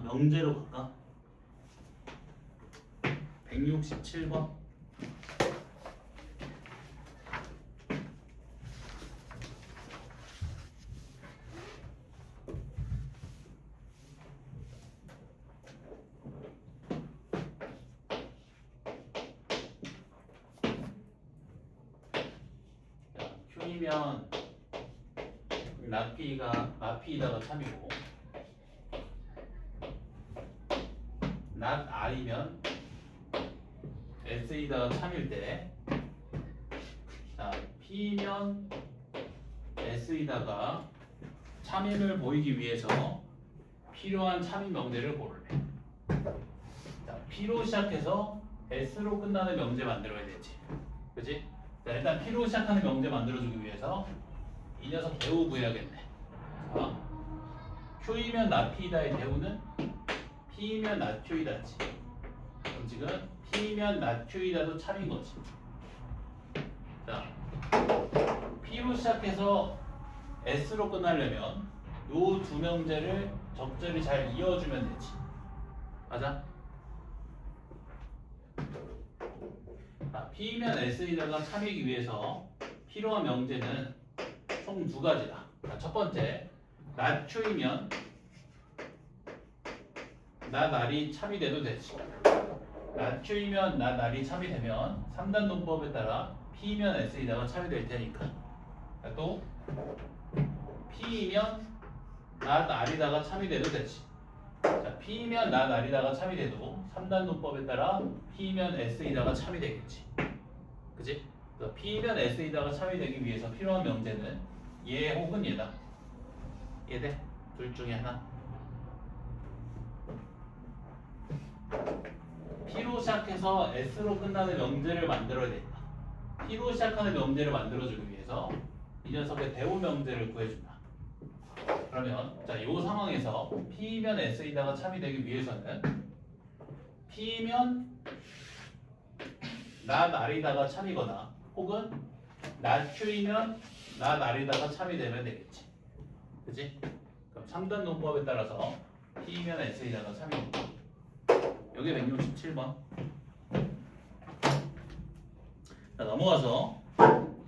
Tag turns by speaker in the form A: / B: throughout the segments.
A: 명제로 갈까? 167번. Q이면 라P이다가 참이고 R이면 S이다가 참일 때, 자 P면 S이다가 참임을 보이기 위해서 필요한 참임 명제를 고르래. 자 P로 시작해서 S로 끝나는 명제 만들어야 되지, 그치? 자 일단 P로 시작하는 명제 만들어주기 위해서 이 녀석 대우 구해야겠네. 자, Q이면 나P이다의 대우는 P이면 나Q이다지. 그럼 지금 P이면 나Q이다도 참인 거지. 자, P로 시작해서 S로 끝나려면 요 두 명제를 적절히 잘 이어주면 되지. 맞아? 자, P이면 S이다가 참이기 위해서 필요한 명제는 총 두 가지다. 자, 첫 번째, 나Q이면 나날이 참이 돼도 되지. 나Q이면 나날이 참이 되면 3단 논법에 따라 P이면 S이다가 참이 될 테니까. 자, 또 P이면 나날이다가 참이 돼도 되지. 자, P이면 나날이다가 참이 돼도 3단 논법에 따라 P이면 S이다가 참이 되겠지. 그치? 그래서 P이면 S이다가 참이 되기 위해서 필요한 명제는 얘 혹은 얘다. 얘대? 둘 중에 하나. P로 시작해서 S로 끝나는 명제를 만들어야 된다. P로 시작하는 명제를 만들어주기 위해서 이 녀석의 대우 명제를 구해준다. 그러면 자, 이 상황에서 P면 S이다가 참이 되기 위해서는 P면 나날이다가 참이거나 혹은 나Q이면 나날이다가 참이 되면 되겠지. 그치? 그럼 3단 논법에 따라서 P면 S이다가 참이 된다. 여기 167번. 자, 넘어가서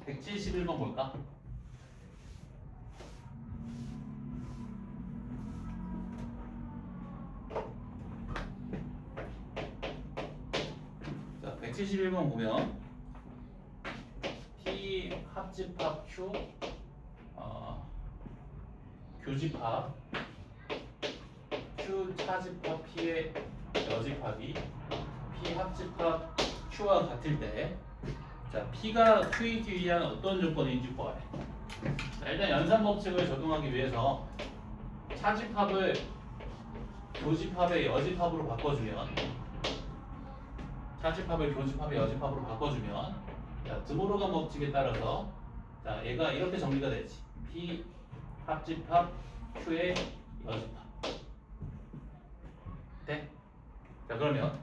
A: 171번 볼까? 자, 171번 보면 P 합집합 Q 교집합 Q 차집합 P의 여집합이 P 합집합 Q와 같을 때, 자 P가 Q이기 위한 어떤 조건인지 구하래. 자, 일단 연산 법칙을 적용하기 위해서 차집합을 교집합의 여집합으로 바꿔주면, 차집합을 교집합의 여집합으로 바꿔주면, 자 드모르간 법칙에 따라서 자 얘가 이렇게 정리가 되지. P 합집합 Q의 여집합. 네? 자 그러면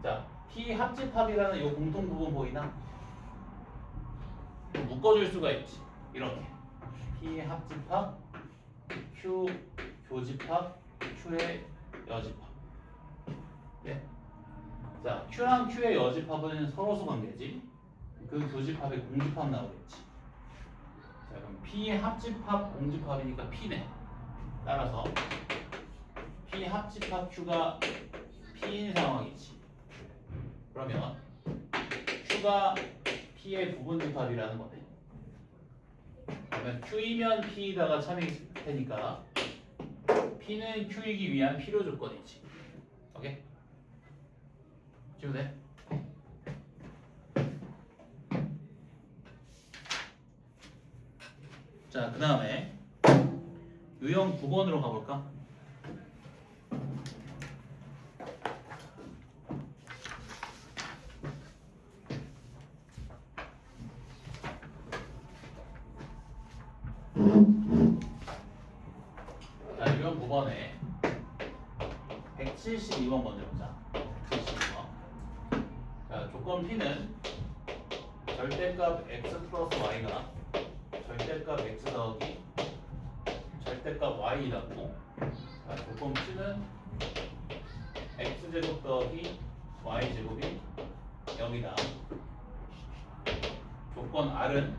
A: 자 P 합집합이라는 이 공통 부분 보이나? 묶어줄 수가 있지. 이렇게 P 합집합 Q 교집합 Q의 여집합. 네? 자 Q랑 Q의 여집합은 서로수 관계지. 그 교집합의 공집합 나오겠지. 자 그럼 P의 합집합 공집합이니까 P네. 따라서 P 합집합 Q가 P인 상황이지. 그러면 Q가 P의 부분집합이라는 거네. 그러면 Q이면 P이다가 참일 테니까 P는 Q이기 위한 필요 조건이지. 오케이? 지우돼? 자, 그 다음에 유형 9번으로 가볼까? 자, 유형 9번에 172번 먼저 보자. 172번. 자, 조건 P는 절대값 x 플러스 y가 절대값 x 더하기 절대값 y이라고 자, 조건 Q는 x제곱 더하기 y제곱이 0이다. 조건 R은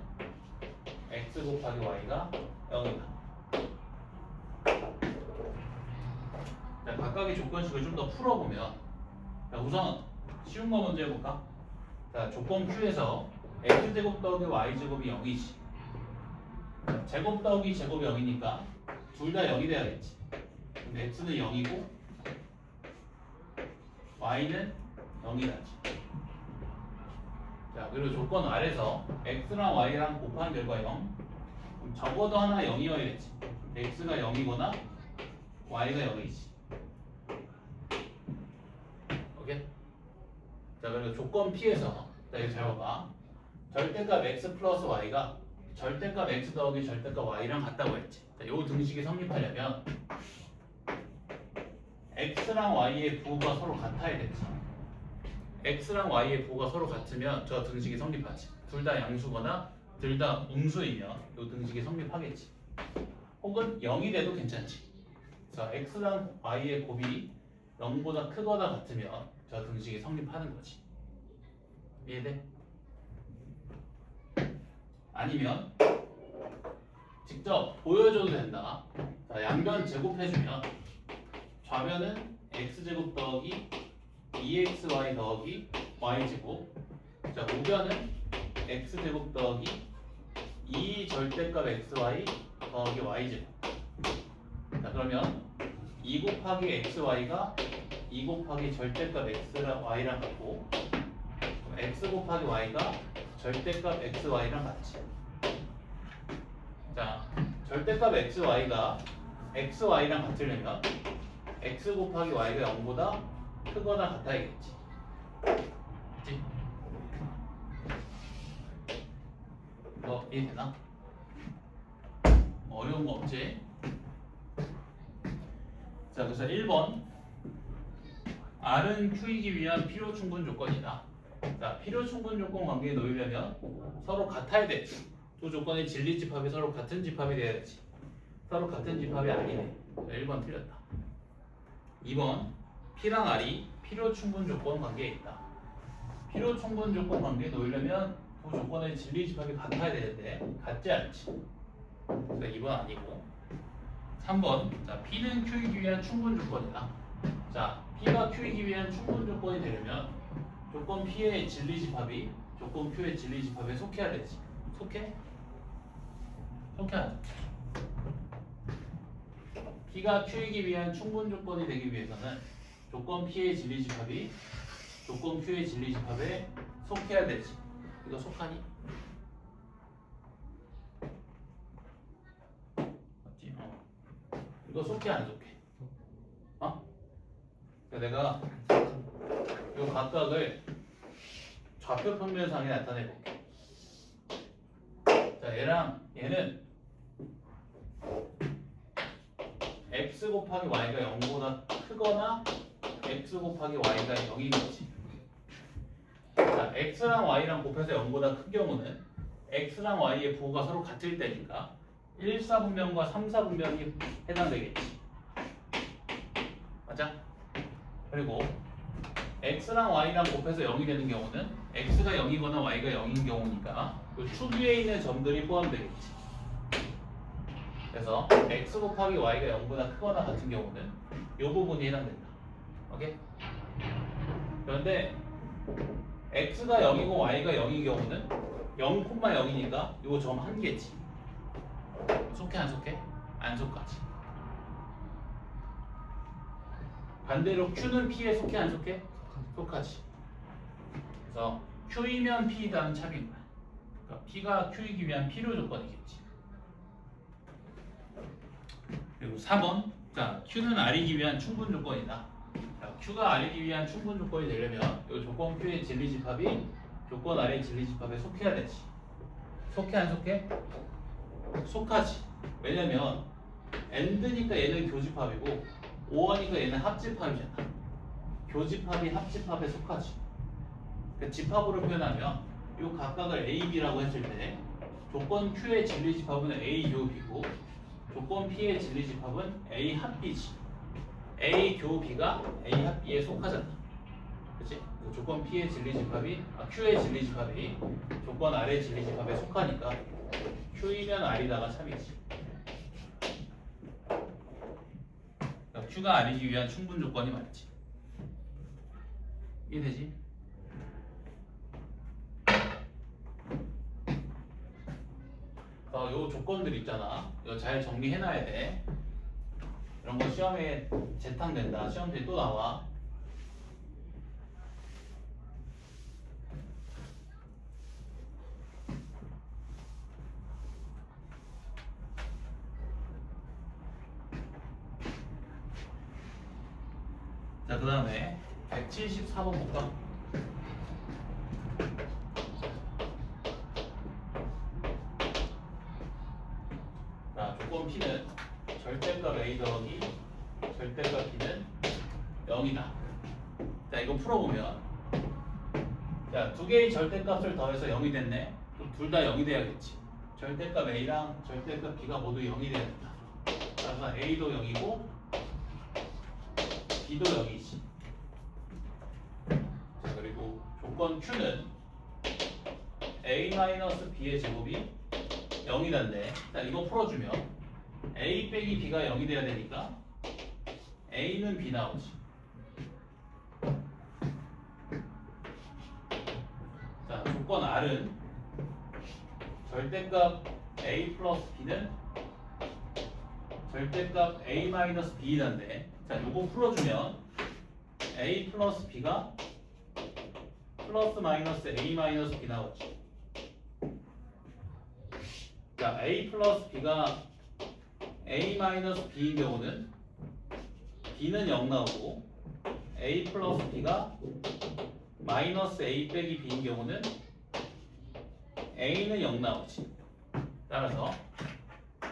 A: x 곱하기 y가 0이다. 자, 각각의 조건식을 좀 더 풀어보면, 자, 우선 쉬운 거 먼저 해볼까? 자, 조건 Q에서 x제곱 더하기 y제곱이 0이지. 제곱 더하기 제곱이 0이니까 둘 다 0이 돼야겠지. 근데 x는 0이고 y는 0이라지. 자, 그리고 조건 R에서 x랑 y랑 곱한 결과 0. 그럼 적어도 하나 0이어야겠지. x가 0이거나 y가 0이지. 오케이? 자, 그리고 조건 P에서, 자, 이거 잘 봐봐. 절대값 x 플러스 y가 절대값 x 더하기 절대값 y랑 같다고 했지. 자, 요 등식이 성립하려면 x랑 y의 부호가 서로 같아야 되지. x랑 y의 부호가 서로 같으면 저 등식이 성립하지. 둘 다 양수거나 둘 다 음수이면 요 등식이 성립하겠지. 혹은 0이 돼도 괜찮지. 그래서 x랑 y의 곱이 0보다 크거나 같으면 저 등식이 성립하는 거지. 이해돼? 아니면 직접 보여줘도 된다. 자, 양변 제곱해주면 좌변은 x제곱 더하기 2xy 더하기 y제곱. 자, 우변은 x제곱 더하기 2 절대값 xy 더하기 y제곱. 자, 그러면 2 곱하기 xy가 2 곱하기 절대값 x랑 y랑 같고, x 곱하기 y가 절대값 xy랑 같지. 자, 절대값 xy가 xy랑 같으려면 x 곱하기 y가 0보다 크거나 같아야겠지. 그치? 이거 이해되나? 어려운 거 없지? 자, 그래서 1번 R은 Q이기 위한 필요 충분 조건이다. 자, 필요 충분 조건 관계에 놓이려면 서로 같아야 되지. 두 조건의 진리 집합이 서로 같은 집합이 돼야 되지. 서로 같은 집합이 아니네. 자, 1번 틀렸다. 2번 P랑 R이 필요 충분 조건 관계에 있다. 필요 충분 조건 관계에 놓이려면 두 조건의 진리 집합이 같아야 되는데 같지 않지. 그래서 2번 아니고. 3번 자, P는 Q이기 위한 충분 조건이다. 자, P가 Q이기 위한 충분 조건이 되려면 조건 P의 진리 집합이 조건 Q의 진리 집합에 속해야 되지. 속해? 속해야죠. P가 Q이기 위한 충분 조건이 되기 위해서는 조건 P의 진리 집합이 조건 Q의 진리 집합에 속해야 되지. 이거 속하니? 맞지? 이거 속해 안 속해? 어? 그러니까 내가 이 각각을 좌표 평면상에 나타내 볼게. 자, 얘랑 얘는 x 곱하기 y가 0보다 크거나 x 곱하기 y가 0인 거지. 자, x랑 y랑 곱해서 0보다 큰 경우는 x랑 y의 부호가 서로 같을 때니까 1, 4분면과 3, 4분면이 해당되겠지. 맞아? 그리고 x랑 y랑 곱해서 0이 되는 경우는 x가 0이거나 y가 0인 경우니까 그 축 위에 있는 점들이 포함되겠지. 그래서 x 곱하기 y가 0보다 크거나 같은 경우는 이 부분이 해당된다. 오케이? 그런데 x가 0이고 y가 0인 경우는 0,0이니까 이 점 한 개지. 속해 안 속해? 안 속하지. 반대로 q는 p에 속해 안 속해? 속하지. 그래서 q이면 p이다는 차비인 거야. 그러니까 p가 q이기 위한 필요 조건이겠지. 그리고 4번 자, q는 r이기 위한 충분 조건이다. 자, q가 r이기 위한 충분 조건이 되려면 이 조건 q의 진리 집합이 조건 r의 진리 집합에 속해야 되지. 속해 안 속해? 속하지. 왜냐면 AND니까 얘는 교집합이고 OR이니까 얘는 합집합이잖아. 교집합이 합집합에 속하지. 그러니까 집합으로 표현하면 이 각각을 A, B라고 했을 때 조건 Q의 진리 집합은 A 교비고 조건 P의 진리 집합은 A 합비지. A 교 B가 A 합 B에 속하잖아. 그치? 조건 P의 진리집합이 Q의 진리집합이 조건 R의 진리집합에 속하니까 Q이면 R이다가 참이지. 그러니까 Q가 R이기 위한 충분 조건이 맞지. 이해되지? 요 조건들 있잖아. 이거 잘 정리해놔야 돼. 이런 거 시험에 재탕된다. 시험지에 또 나와. 자, 그 다음에 174번 볼까? 자, 조건 P는 절대값 A 더하기 절대값 B는 0이다. 자, 이거 풀어보면 자, 두 개의 절대값을 더해서 0이 됐네. 그럼 둘 다 0이 돼야겠지. 절대값 A랑 절대값 B가 모두 0이 돼야 된다. 그래서 A도 0이고 B도 0이지. 자, 그리고 조건 Q는 A-B의 제곱이 0이란데, 자, 이거 풀어주면 A 빼기 B가 0이 돼야 되니까 A는 B 나오지. 자, 조건 R은 절대값 A 플러스 B는 절대값 A 마이너스 B란데, 자, 요거 풀어주면 A 플러스 B가 플러스 마이너스 A 마이너스 B 나오지. 자, A 플러스 B가 A 마이너스 B인 경우는 B는 0 나오고, A 플러스 B가 마이너스 A 빼기 B인 경우는 A는 0 나오지. 따라서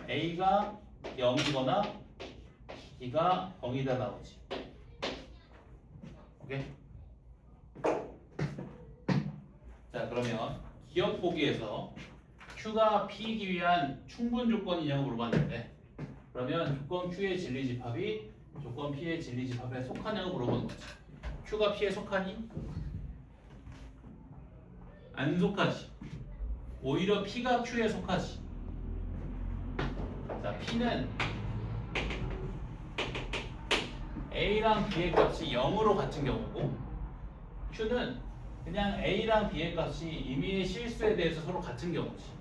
A: A가 0이거나 B가 0이다 나오지. 오케이? 자, 그러면 기억 보기에서 Q가 P이기 위한 충분 조건이냐고 물어봤는데, 그러면 조건 Q의 진리집합이 조건 P의 진리집합에 속하냐고 물어보는 거지. Q가 P에 속하니? 안 속하지. 오히려 P가 Q에 속하지. 자, P는 A랑 B의 값이 0으로 같은 경우고, Q는 그냥 A랑 B의 값이 임의의 실수에 대해서 서로 같은 경우지.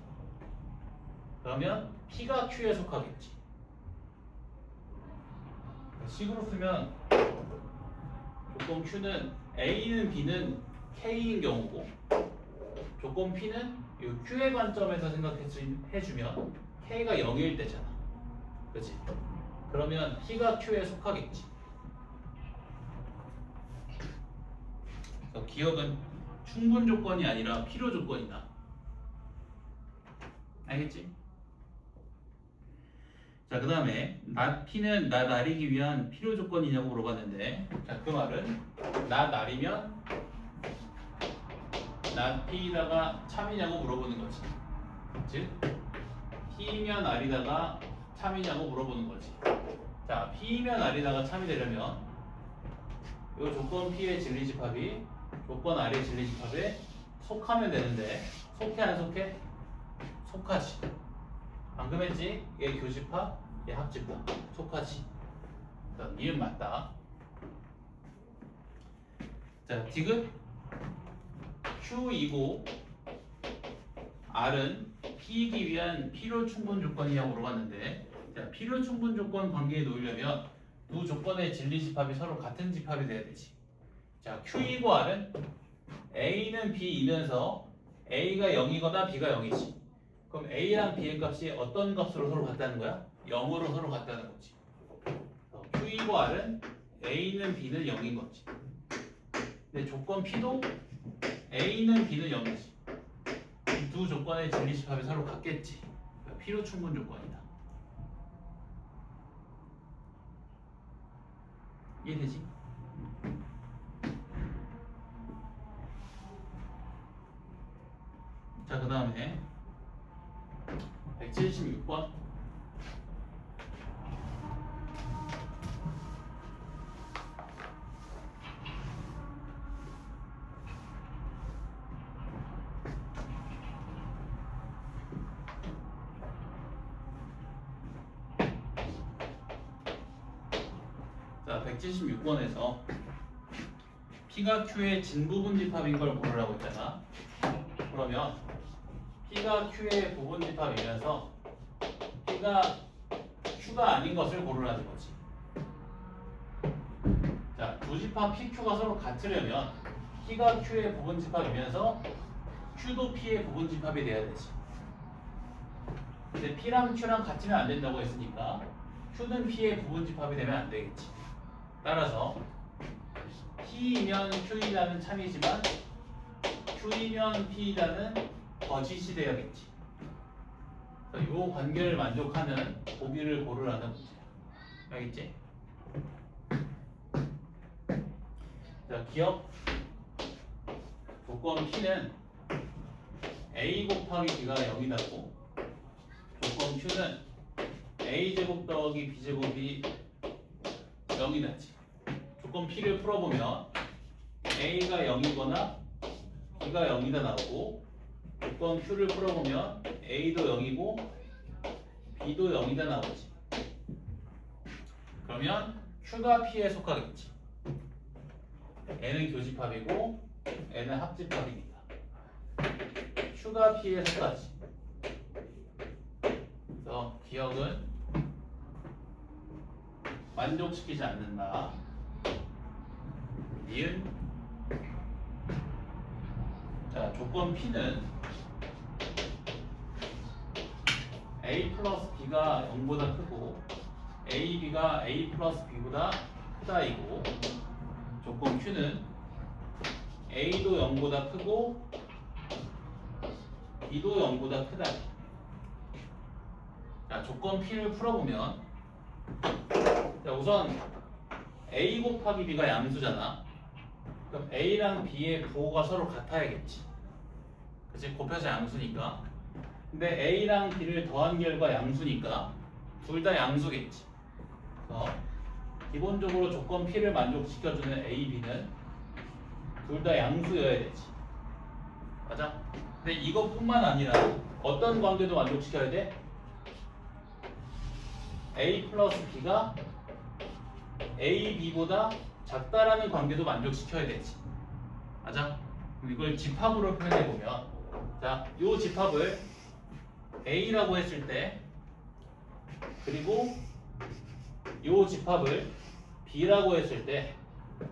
A: 그러면 P가 Q에 속하겠지. 식으로 쓰면 조건 Q는 A는 B는 K인 경우고, 조건 P는 이 Q의 관점에서 생각해주면 K가 0일 때잖아. 그치? 그러면 P가 Q에 속하겠지. 그래서 기억은 충분 조건이 아니라 필요 조건이다. 알겠지? 자, 그 다음에 P는 R이기 위한 필요 조건이냐고 물어봤는데, 자, 그 말은 R이면 P다가 참이냐고 물어보는 거지. 즉 P면 R이다가 참이냐고 물어보는 거지. 자, P면 R이다가 참이 되려면 이 조건 P의 진리집합이 조건 R의 진리집합에 속하면 되는데, 속해 안 속해? 속하지. 방금 했지? 얘 교집합, 얘 합집합. 속하지. 니은 맞다. 자, 디귿 Q이고 R은 P이기 위한 필요 충분 조건이냐고 물어봤는데, 자, 필요 충분 조건 관계에 놓으려면 두 조건의 진리집합이 서로 같은 집합이 돼야 되지. 자, Q이고 R은 A는 B이면서 A가 0이거나 B가 0이지. 그럼 A랑 B의 값이 어떤 값으로 서로 같다는 거야? 0으로 서로 같다는 거지. Q이고 R은 A는 B는 0인 거지. 근데 조건 P도 A는 B는 0이지. 이 두 조건의 진리집합이 서로 같겠지. 그러니까 필요 충분 조건이다. 이해되지? 자, 그 다음에 176번. 176번에서 P가 Q의 진부분집합인 걸 고르라고 했잖아. 그러면 P가 Q의 부분집합이면서 P가 Q가 아닌 것을 고르라는 거지. 자, 두 집합 PQ가 서로 같으려면 P가 Q의 부분집합이면서 Q도 P의 부분집합이 돼야 되지. 근데 P랑 Q랑 같으면 안 된다고 했으니까 Q는 P의 부분집합이 되면 안 되겠지. 따라서 P이면 Q이라는 참이지만 Q이면 P이라는 거짓이 되어야겠지. 이 관계를 만족하는 보기를 고르라는 문제야. 알겠지? 자, 기억. 조건 P는 A 곱하기 B가 0이라고. 조건 Q는 A제곱 더하기 B제곱이 0이 나지. 조건 P를 풀어보면 A가 0이거나 B가 0이다 나오고, 조건 Q를 풀어보면 A도 0이고 B도 0이다 나오지. 그러면 Q가 P에 속하겠지. N은 교집합이고 N은 합집합이니까 Q가 P에 속하지. 그래서 기억은 만족시키지 않는다. 니은. 자, 조건 P는 A 플러스 B가 0보다 크고 A, B가 A 플러스 B보다 크다이고, 조건 Q는 A도 0보다 크고 B도 0보다 크다. 자, 조건 P를 풀어보면, 자, 우선 A 곱하기 B가 양수잖아. 그럼 A랑 B의 부호가 서로 같아야겠지. 그치? 곱해서 양수니까. 근데 A랑 B를 더한 결과 양수니까 둘 다 양수겠지. 그래서 기본적으로 조건 P를 만족시켜주는 A, B는 둘 다 양수여야 되지. 맞아? 근데 이것뿐만 아니라 어떤 관계도 만족시켜야 돼? A 플러스 B가 A, B보다 작다라는 관계도 만족시켜야 되지. 맞아? 그럼 이걸 집합으로 표현해보면, 자, 요 집합을 A라고 했을 때, 그리고 요 집합을 B라고 했을 때,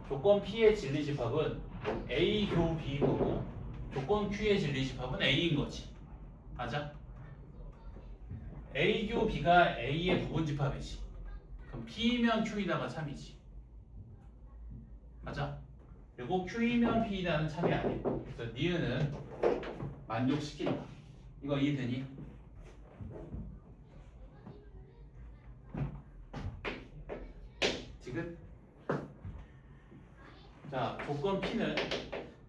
A: 조건 P의 진리 집합은 A 교 B인 거고, 조건 Q의 진리 집합은 A인 거지. 맞아? A 교 B가 A의 부분 집합이지. 그럼 P이면 Q이다가 참이지. 맞아? 그리고 Q이면 P이라는 참이 아니야. 그래서 니은은 만족시킨다. 이거 이해되니? 지금? 자, 조건 P는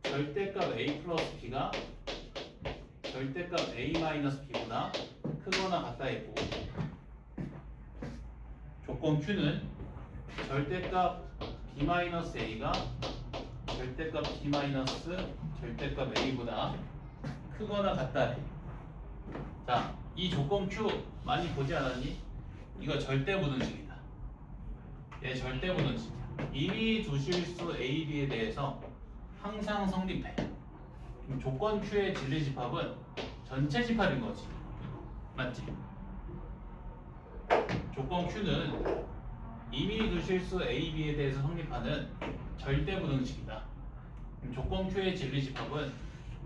A: 절대값 A 플러스 B가 절대값 A 마이너스 B보다 크거나 같다 했고, 조건 Q는 절대값 B 마이너스 A가 절대값 B 마이너스 절대값 A보다 크거나 같다 해. 자, 이 조건 Q 많이 보지 않았니? 이거 절대부등식이다. 얘 절대부등식이야. 이미 두실수 A, B에 대해서 항상 성립해. 조건 Q의 진리 집합은 전체 집합인 거지. 맞지? 조건 Q는 이미 두실수 A, B에 대해서 성립하는 절대부등식이다. 조건 Q의 진리 집합은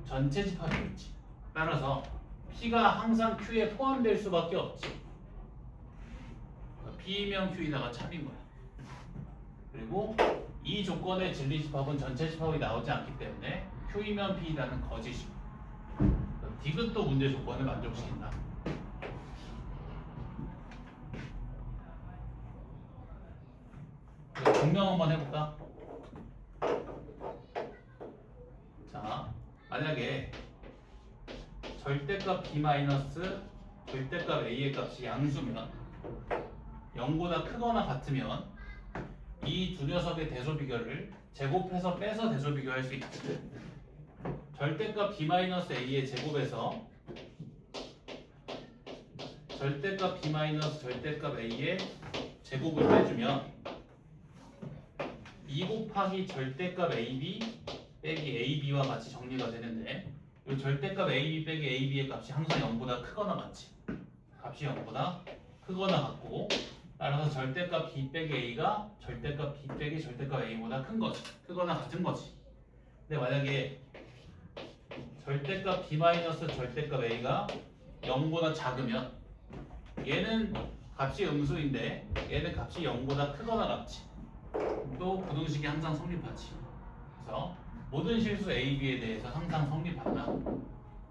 A: 전체 집합이겠지. 따라서 P가 항상 Q에 포함될 수밖에 없지. P면 Q이다가 참인 거야. 그리고 이 조건의 진리 집합은 전체 집합이 나오지 않기 때문에 Q이면 P이라는 거짓이고, 디귿도 문제 조건을 만족시킨다. 증명 한번 해볼까? 자, 만약에 절대값 B 마이너스 절대값 A의 값이 양수면, 0보다 크거나 같으면 이 두 녀석의 대소 비교를 제곱해서 빼서 대소 비교할 수 있지. 절대값 B 마이너스 A의 제곱에서 절대값 B 마이너스 절대값 A의 제곱을 빼주면 2 곱하기 절대값 AB 빼기 AB와 같이 정리가 되는데 이 절대값 AB 빼기 AB의 값이 항상 0보다 크거나 같지. 값이 0보다 크거나 같고 따라서 절대값 B 빼기 A가 절대값 B 빼기 절대값 A보다 큰 거지. 크거나 같은 거지. 근데 만약에 절대값 B 마이너스 절대값 A가 0보다 작으면 얘는 값이 음수인데 얘는 값이 0보다 크거나 같지. 또 부등식이 항상 성립하지. 그래서 모든 실수 A, B에 대해서 항상 성립한다.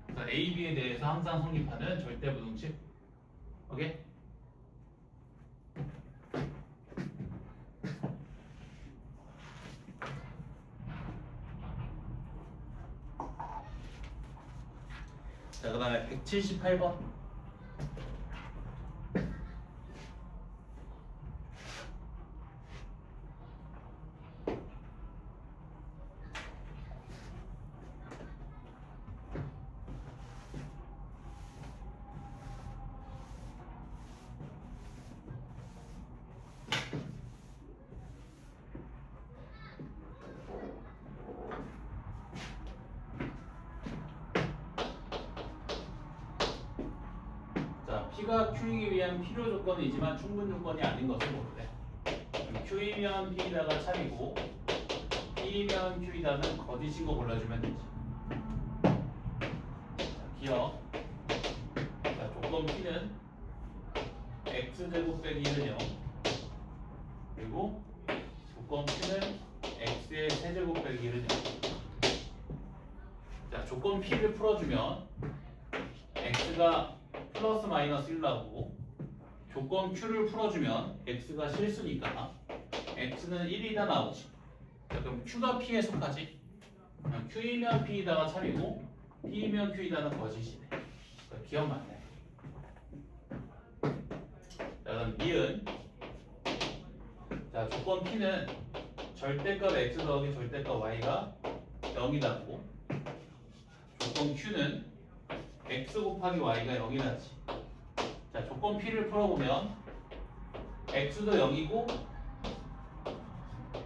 A: 그래서 A, B에 대해서 항상 성립하는 절대 부등식. 오케이? 자, 그 다음에 178번. P가 Q이기 위한 필요 조건이지만 충분 조건이 아닌 것을 모르래. Q이면 P이다가 차리고 P이면 Q이다는 거짓인 거 골라주면 되지. 기억. 자, 조건 P는 X제곱 빼기 1은 0 그리고 조건 Q는 X의 세제곱 빼기 1은 0. 자, 조건 P를 풀어주면 X가 플러스 마이너스 1 나오고 조건 Q를 풀어주면 X가 실수니까 X는 1이다 나오지. 자, 그럼 Q가 P에 속하지. Q이면 P이다가 차리고 P이면 Q이다는 거짓이네. 기억 맞네. 자, 그럼 니은. 자, 조건 P는 절대값 X 더하기 절대값 Y가 0이다고 조건 Q는 X 곱하기 Y가 0이 나지. 자, 조건 P를 풀어보면 X도 0이고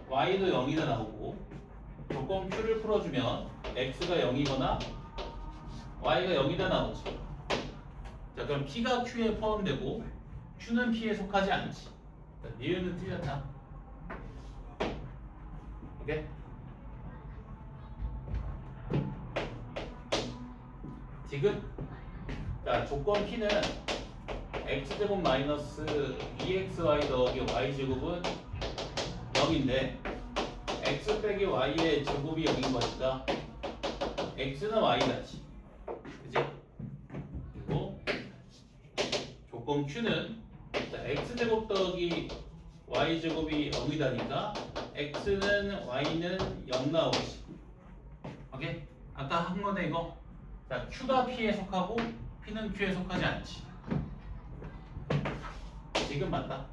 A: Y도 0이다 나오고 조건 Q를 풀어주면 X가 0이거나 Y가 0이다 나오지. 자, 그럼 P가 Q에 포함되고 Q는 P에 속하지 않지. 자, 니은은 틀렸다. 오케이? 지금 자, 조건 P는 X제곱 마이너스 2XY 더하기 Y제곱은 0인데 X 빼기 Y의 제곱이 0인 거니까 X는 Y다지. 그지? 그리고 조건 Q는 자, X제곱 더하기 Y제곱이 0이다니까 X는 Y는 0 나오지. 오케이? 아까 한 거네 이거. 자, Q가 P에 속하고 P는 Q에 속하지 않지. 지금 맞다.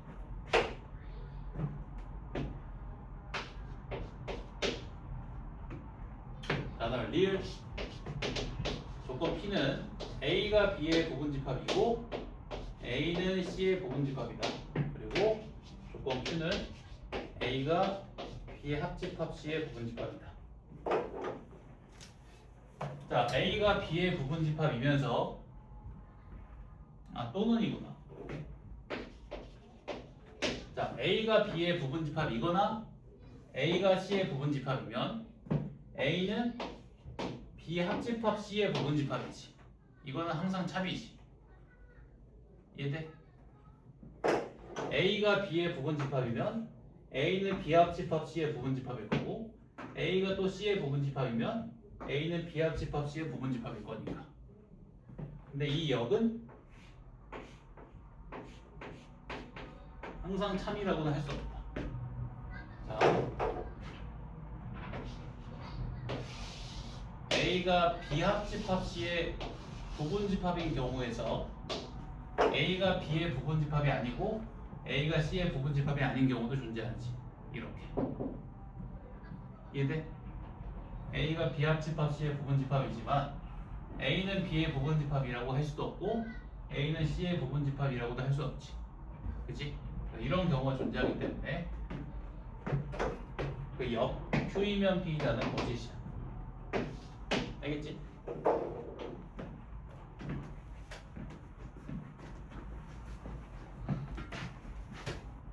A: 다음 리을. 조건 P는 A가 B의 부분집합이고 A는 C의 부분집합이다. 그리고 조건 Q는 A가 B의 합집합 C의 부분집합이다. 자, A가 B의 부분집합이면서 또는이구나. 자, A가 B의 부분집합이거나 A가 C의 부분집합이면 A는 B 합집합 C의 부분집합이지. 이거는 항상 찹이지. 이해돼? A가 B의 부분집합이면 A는 B 합집합 C의 부분집합일 거고 A가 또 C의 부분집합이면 A는 B 합집합 C의 부분집합일 거니까. 근데 이 역은 항상 참이라고는 할 수 없다. 자, A가 B 합집합 C의 부분집합인 경우에서 A가 B의 부분집합이 아니고 A가 C의 부분집합이 아닌 경우도 존재하지. 이렇게. 이해돼? A가 B 합집합 C의 부분집합이지만 A는 B의 부분집합이라고 할 수도 없고 A는 C의 부분집합이라고도 할 수 없지. 그치? 이런 경우가 존재하기 때문에 그 옆 Q이면 P자는 거짓이야. 알겠지?